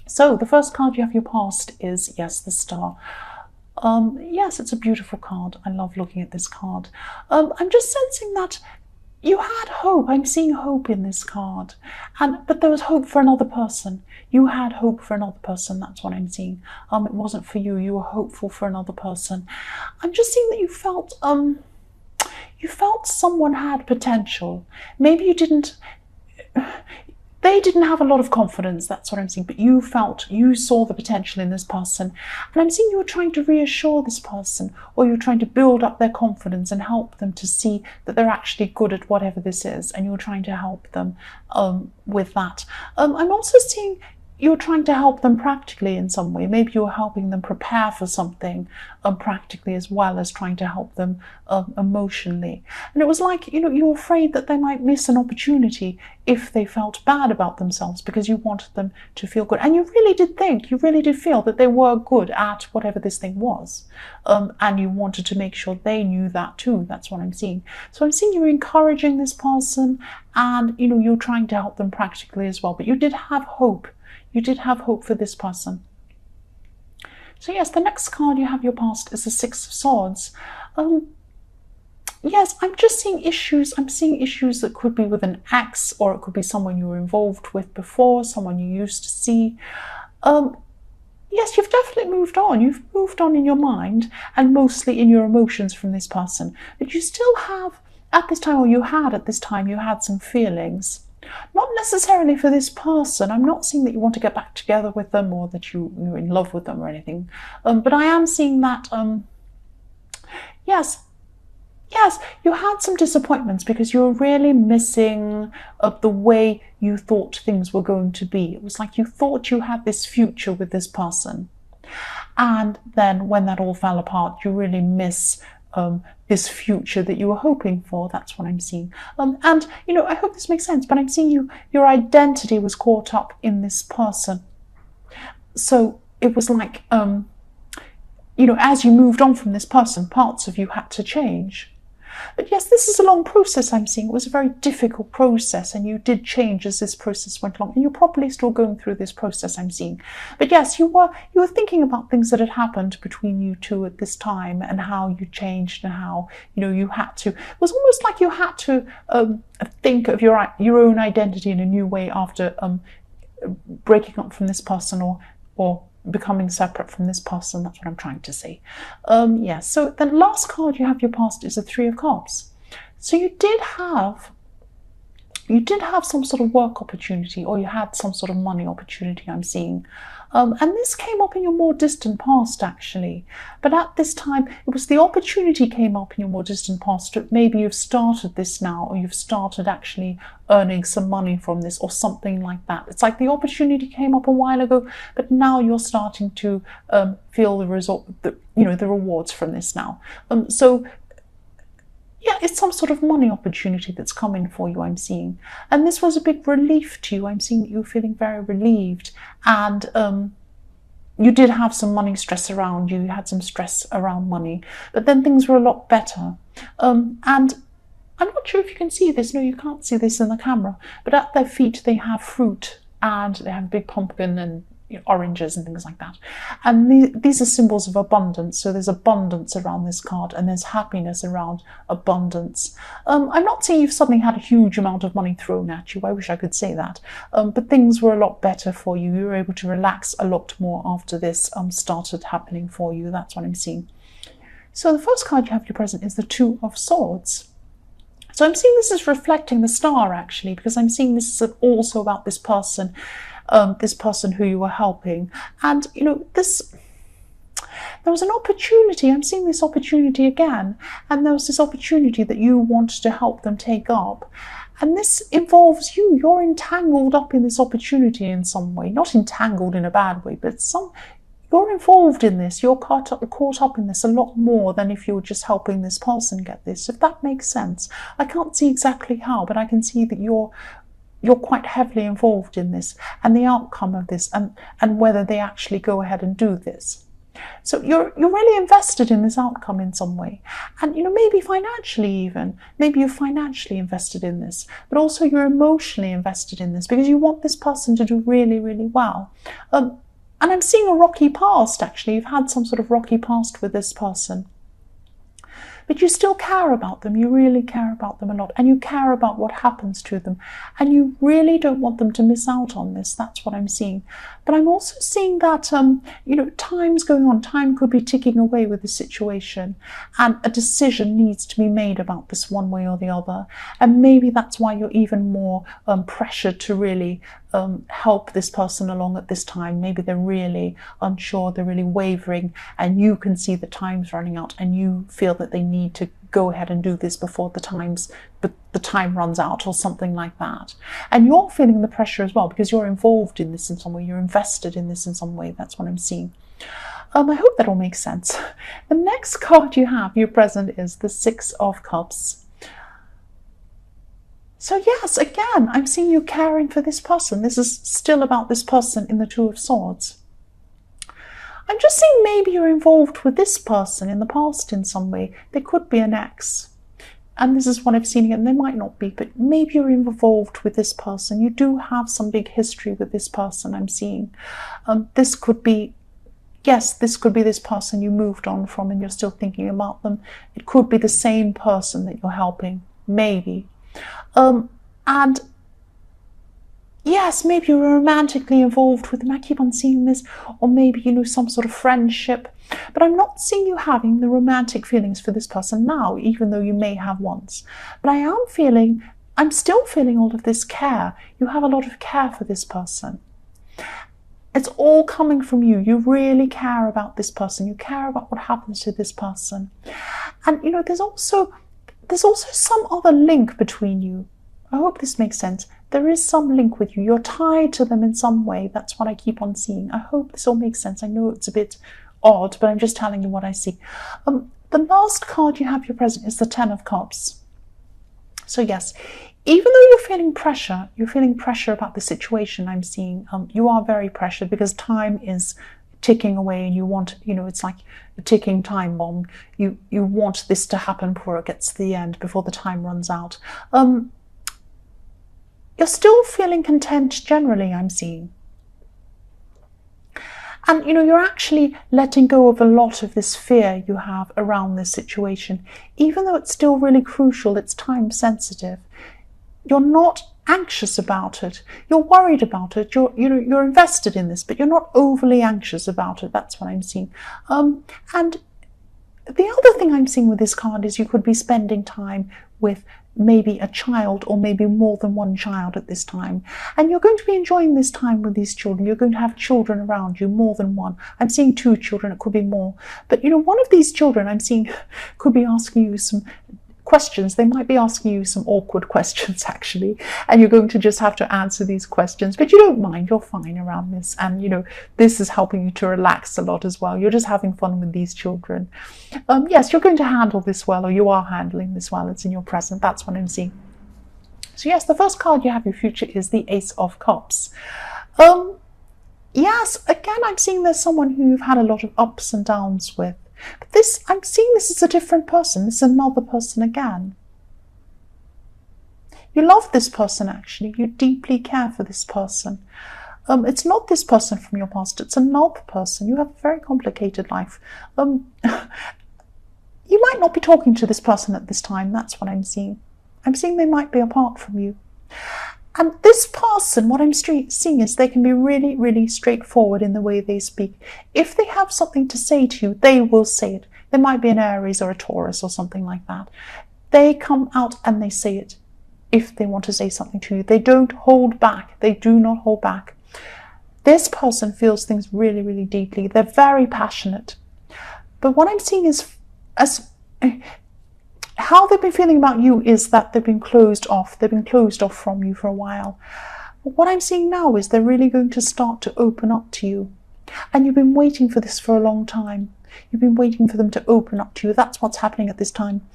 So the first card you have your past is, yes, the Star. Yes, it's a beautiful card. I love looking at this card. I'm just sensing that you had hope. I'm seeing hope in this card. But there was hope for another person. You had hope for another person. That's what I'm seeing. It wasn't for you. You were hopeful for another person. I'm just seeing that you felt someone had potential. Maybe you didn't. They didn't have a lot of confidence, that's what I'm seeing, but you saw the potential in this person. And I'm seeing you were trying to reassure this person, or you're trying to build up their confidence and help them to see that they're actually good at whatever this is, and you're trying to help them with that. I'm also seeing you're trying to help them practically in some way. Maybe you're helping them prepare for something practically, as well as trying to help them emotionally. And it was like, you were afraid that they might miss an opportunity if they felt bad about themselves, because you wanted them to feel good. And you really did feel that they were good at whatever this thing was. And you wanted to make sure they knew that too. That's what I'm seeing. So I'm seeing you're encouraging this person, and you're trying to help them practically as well. But you did have hope. You did have hope for this person. So yes, the next card you have your past is the Six of Swords. Yes, I'm just seeing issues. I'm seeing issues that could be with an ex, or it could be someone you were involved with before, someone you used to see. Yes, you've definitely moved on. You've moved on in your mind and mostly in your emotions from this person. But you still have, at this time, or you had at this time, you had some feelings. Not necessarily for this person. I'm not seeing that you want to get back together with them, or that you're in love with them or anything. But I am seeing that, yes, you had some disappointments because you were really missing the way you thought things were going to be. It was like you thought you had this future with this person. And then when that all fell apart, you really miss this future that you were hoping for. That's what I'm seeing. And, I hope this makes sense, but I'm seeing your identity was caught up in this person. So it was like, as you moved on from this person, parts of you had to change. But yes, this is a long process I'm seeing. It was a very difficult process, and you did change as this process went along. And you're probably still going through this process I'm seeing. But yes, you were thinking about things that had happened between you two at this time, and how you changed, and how you had to. It was almost like you had to think of your own identity in a new way after breaking up from this person, or becoming separate from this person. That's what I'm trying to say. Yes, so the last card you have your past is the Three of Cups. So you did have some sort of work opportunity, or you had some sort of money opportunity I'm seeing. And this came up in your more distant past, actually. But at this time, it was the opportunity came up in your more distant past. Maybe you've started this now, or you've started actually earning some money from this, or something like that. It's like the opportunity came up a while ago, but now you're starting to feel the rewards from this now. So yeah, it's some sort of money opportunity that's coming for you, I'm seeing. And this was a big relief to you. I'm seeing that you're feeling very relieved. And you did have some money stress around you. You had some stress around money. But then things were a lot better. And I'm not sure if you can see this. No, you can't see this in the camera. But at their feet, they have fruit. And they have a big pumpkin and oranges and things like that. And these are symbols of abundance. So there's abundance around this card, and there's happiness around abundance. I'm not saying you've suddenly had a huge amount of money thrown at you. I wish I could say that. But things were a lot better for you. You were able to relax a lot more after this started happening for you. That's what I'm seeing. So the first card you have your present is the Two of Swords. So I'm seeing this is reflecting the Star, actually, because I'm seeing this is also about this person who you were helping. And there was an opportunity. I'm seeing this opportunity again, and there was this opportunity that you wanted to help them take up, and this involves you. You're entangled up in this opportunity in some way, not entangled in a bad way, but you're involved in this. You're caught up in this a lot more than if you were just helping this person get this, if that makes sense. I can't see exactly how, but I can see that you're quite heavily involved in this, and the outcome of this, and whether they actually go ahead and do this. So you're really invested in this outcome in some way. And, maybe financially even. Maybe you're financially invested in this, but also you're emotionally invested in this because you want this person to do really, really well. And I'm seeing a rocky past, actually. You've had some sort of rocky past with this person. But you still care about them. You really care about them a lot. And you care about what happens to them. And you really don't want them to miss out on this. That's what I'm seeing. But I'm also seeing that, time's going on. Time could be ticking away with the situation. And a decision needs to be made about this one way or the other. And maybe that's why you're even more pressured to really help this person along at this time. Maybe they're really unsure, they're really wavering, and you can see the time's running out and you feel that they need to go ahead and do this before the time runs out or something like that. And you're feeling the pressure as well because you're involved in this in some way, you're invested in this in some way. That's what I'm seeing. I hope that all makes sense. The next card you have, your present, is the Six of Cups. So yes, again, I'm seeing you caring for this person. This is still about this person in the Two of Swords. I'm just seeing maybe you're involved with this person in the past in some way. There could be an ex. And this is what I've seen again. There might not be, but maybe you're involved with this person. You do have some big history with this person, I'm seeing. This could be this person you moved on from and you're still thinking about them. It could be the same person that you're helping, maybe. And yes, maybe you're romantically involved with them. I keep on seeing this. Or maybe, some sort of friendship. But I'm not seeing you having the romantic feelings for this person now, even though you may have once. But I'm still feeling all of this care. You have a lot of care for this person. It's all coming from you. You really care about this person. You care about what happens to this person. And, there's also some other link between you. I hope this makes sense. There is some link with you. You're tied to them in some way. That's what I keep on seeing. I hope this all makes sense. I know it's a bit odd, but I'm just telling you what I see. The last card you have your present is the Ten of Cups. So yes, even though you're feeling pressure about the situation I'm seeing, you are very pressured because time is ticking away and you want, it's like a ticking time bomb. You want this to happen before it gets to the end, before the time runs out. You're still feeling content generally, I'm seeing. And, you're actually letting go of a lot of this fear you have around this situation. Even though it's still really crucial, it's time sensitive. You're not anxious about it. You're worried about it. You're invested in this, but you're not overly anxious about it. That's what I'm seeing. And the other thing I'm seeing with this card is you could be spending time with maybe a child or maybe more than one child at this time. And you're going to be enjoying this time with these children. You're going to have children around you, more than one. I'm seeing 2 children, it could be more. But, one of these children I'm seeing could be asking you some questions. They might be asking you some awkward questions, actually. And you're going to just have to answer these questions. But you don't mind. You're fine around this. And, this is helping you to relax a lot as well. You're just having fun with these children. Yes, you're going to handle this well, or you are handling this well. It's in your present. That's what I'm seeing. So yes, the first card you have your future is the Ace of Cups. Yes, again, I'm seeing there's someone who you've had a lot of ups and downs with. But I'm seeing this as a different person. This is another person again. You love this person, actually. You deeply care for this person. It's not this person from your past. It's another person. You have a very complicated life. You might not be talking to this person at this time. That's what I'm seeing. I'm seeing they might be apart from you. And this person, what I'm seeing is they can be really, really straightforward in the way they speak. If they have something to say to you, they will say it. They might be an Aries or a Taurus or something like that. They come out and they say it if they want to say something to you. They don't hold back. They do not hold back. This person feels things really, really deeply. They're very passionate. But what I'm seeing is how they've been feeling about you is that they've been closed off. They've been closed off from you for a while. But what I'm seeing now is they're really going to start to open up to you. And you've been waiting for this for a long time. You've been waiting for them to open up to you. That's what's happening at this time.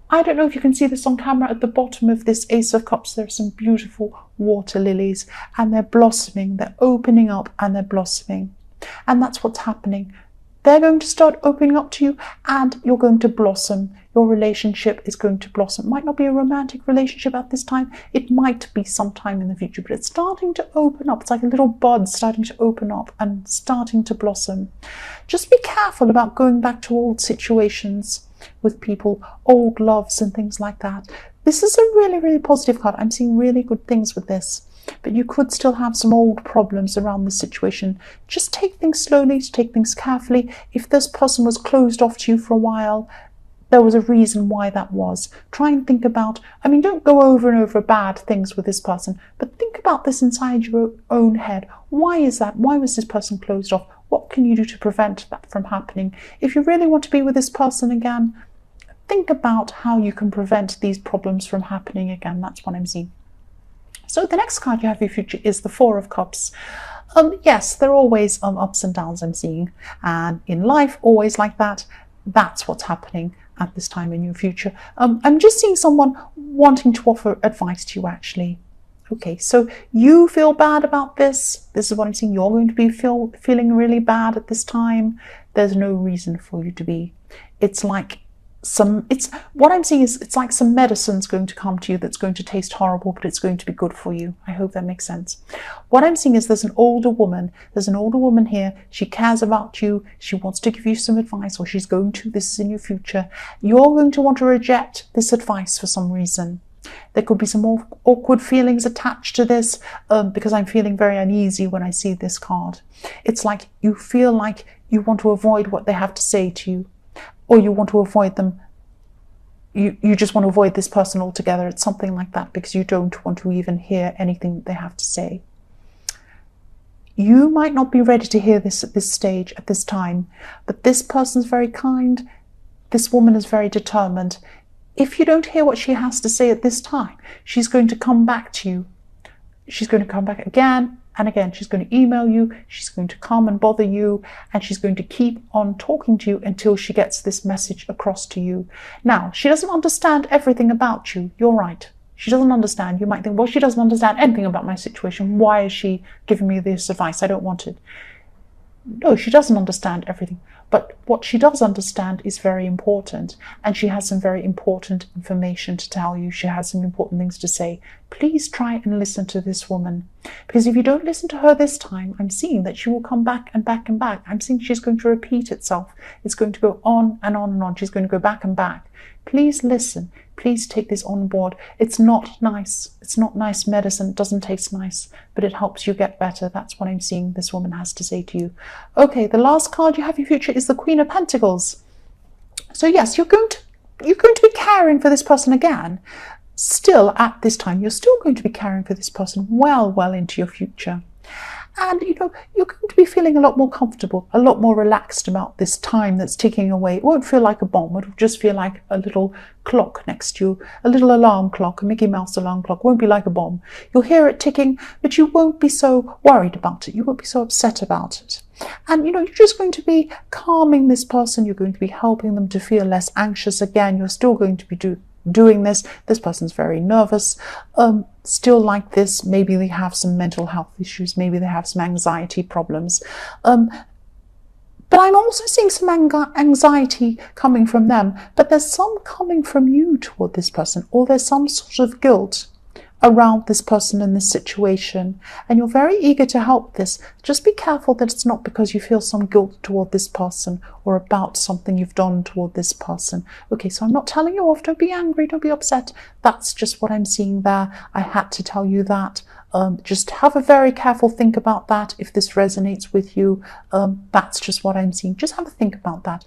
I don't know if you can see this on camera. At the bottom of this Ace of Cups, there are some beautiful water lilies. And they're blossoming. They're opening up and they're blossoming. And that's what's happening. They're going to start opening up to you and you're going to blossom. Your relationship is going to blossom. It might not be a romantic relationship at this time. It might be sometime in the future, but it's starting to open up. It's like a little bud starting to open up and starting to blossom. Just be careful about going back to old situations with people, old loves and things like that. This is a really, really positive card. I'm seeing really good things with this. But you could still have some old problems around this situation. Just take things slowly, take things carefully. If this person was closed off to you for a while, there was a reason why that was. Try and think about, don't go over and over bad things with this person, but think about this inside your own head. Why is that? Why was this person closed off? What can you do to prevent that from happening? If you really want to be with this person again, think about how you can prevent these problems from happening again. That's what I'm seeing. So the next card you have for your future is the Four of Cups. Yes, there are always ups and downs I'm seeing. And in life, always like that. That's what's happening at this time in your future. I'm just seeing someone wanting to offer advice to you, actually. Okay, so you feel bad about this. This is what I'm seeing. You're going to be feeling really bad at this time. There's no reason for you to be. It's like what I'm seeing is it's like some medicine's going to come to you that's going to taste horrible, but it's going to be good for you. I hope that makes sense. What I'm seeing is there's an older woman here. She cares about you. She wants to give you some advice, or she's going to. This is in your future. You're going to want to reject this advice for some reason. There could be some more awkward feelings attached to this, because I'm feeling very uneasy when I see this card. It's like you feel like you want to avoid what they have to say to you, or you want to avoid them. You just want to avoid this person altogether. It's something like that, because you don't want to even hear anything they have to say. You might not be ready to hear this at this stage, at this time, but this person's very kind. This woman is very determined. If you don't hear what she has to say at this time, she's going to come back to you. She's going to come back again and again. She's going to email you. She's going to come and bother you, and she's going to keep on talking to you until she gets this message across to you. Now, she doesn't understand everything about you. You're right. She doesn't understand. You might think, well, she doesn't understand anything about my situation. Why is she giving me this advice? I don't want it. No, she doesn't understand everything. But what she does understand is very important, and she has some very important information to tell you. She has some important things to say. Please try and listen to this woman, because if you don't listen to her this time, I'm seeing that she will come back and back and back. I'm seeing she's going to repeat itself. It's going to go on and on and on. She's going to go back and back. Please listen. Please take this on board. It's not nice. It's not nice medicine. It doesn't taste nice, but it helps you get better. That's what I'm seeing this woman has to say to you. Okay, the last card you have in your future is the Queen of Pentacles. So yes, you're going to be caring for this person again. Still, at this time, you're still going to be caring for this person well into your future. And, you're going to be feeling a lot more comfortable, a lot more relaxed about this time that's ticking away. It won't feel like a bomb. It'll just feel like a little clock next to you, a little alarm clock, a Mickey Mouse alarm clock. It won't be like a bomb. You'll hear it ticking, but you won't be so worried about it. You won't be so upset about it. And, you're just going to be calming this person. You're going to be helping them to feel less anxious again. You're still going to be doing this. This person's very nervous, still like this. Maybe they have some mental health issues. Maybe they have some anxiety problems. But I'm also seeing some anxiety coming from them. But there's some coming from you toward this person, or there's some sort of guilt around this person in this situation, and you're very eager to help this. Just be careful that it's not because you feel some guilt toward this person or about something you've done toward this person. Okay, so I'm not telling you off. Don't be angry, don't be upset. That's just what I'm seeing there. I had to tell you that. Just have a very careful think about that. If this resonates with you, that's just what I'm seeing. Just have a think about that.